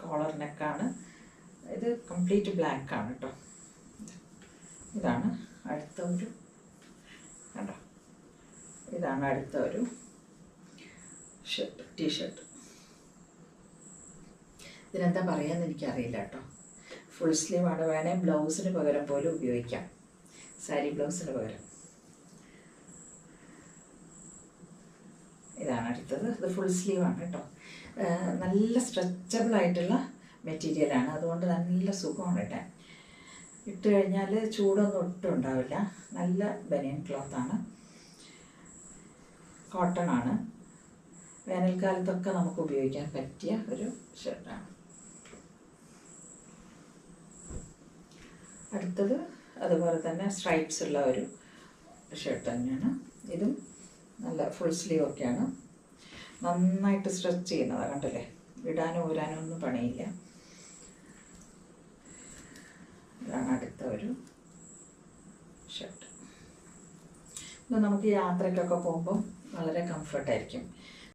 Collar നെക്കാണ്. ഇത് complete ബ്ലാക്കാണ് കേട്ടോ. ഇതാണ് അടുത്ത ഒരു കണ്ടോ, ഇതാണ് അടുത്ത ഒരു ഷർട്ട്, ടീഷർട്ട്. ഇതിനെന്താ പറയാമെന്ന് എനിക്കറിയില്ല കേട്ടോ. ഫുൾ സ്ലീവാണ്. വേണേൽ ബ്ലൗസിന് പകരം പോലും ഉപയോഗിക്കാം, സാരി ബ്ലൗസിന് പകരം. ഇതാണ് അടുത്തത്. ഇത് ഫുൾ സ്ലീവാണ് കേട്ടോ. നല്ല സ്ട്രെച്ചബിളായിട്ടുള്ള മെറ്റീരിയലാണ്, അതുകൊണ്ട് നല്ല സുഖമാണ് ഇടാൻ. ഇട്ട് കഴിഞ്ഞാൽ ചൂടൊന്നും ഒട്ടും ഉണ്ടാവില്ല. നല്ല ബനിയൻ ക്ലോത്താണ്, കോട്ടൺ ആണ്. വേനൽക്കാലത്തൊക്കെ നമുക്ക് ഉപയോഗിക്കാൻ പറ്റിയ ഒരു ഷർട്ടാണ്. അടുത്തത് അതുപോലെ തന്നെ സ്ട്രൈപ്സ് ഉള്ള ഒരു ഷർട്ട് തന്നെയാണ്. ഇതും നല്ല ഫുൾ സ്ലീവ് ഒക്കെയാണ്. നന്നായിട്ട് സ്ട്രെച്ച് ചെയ്യുന്നതാണ്, കണ്ടല്ലേ. ഇടാനും ഊരാനും ഒന്നും പണിയില്ല. ഇതാണ് അടുത്ത ഒരു ഷർട്ട്. ഇത് നമുക്ക് യാത്രയ്ക്കൊക്കെ പോകുമ്പോൾ വളരെ കംഫർട്ടായിരിക്കും.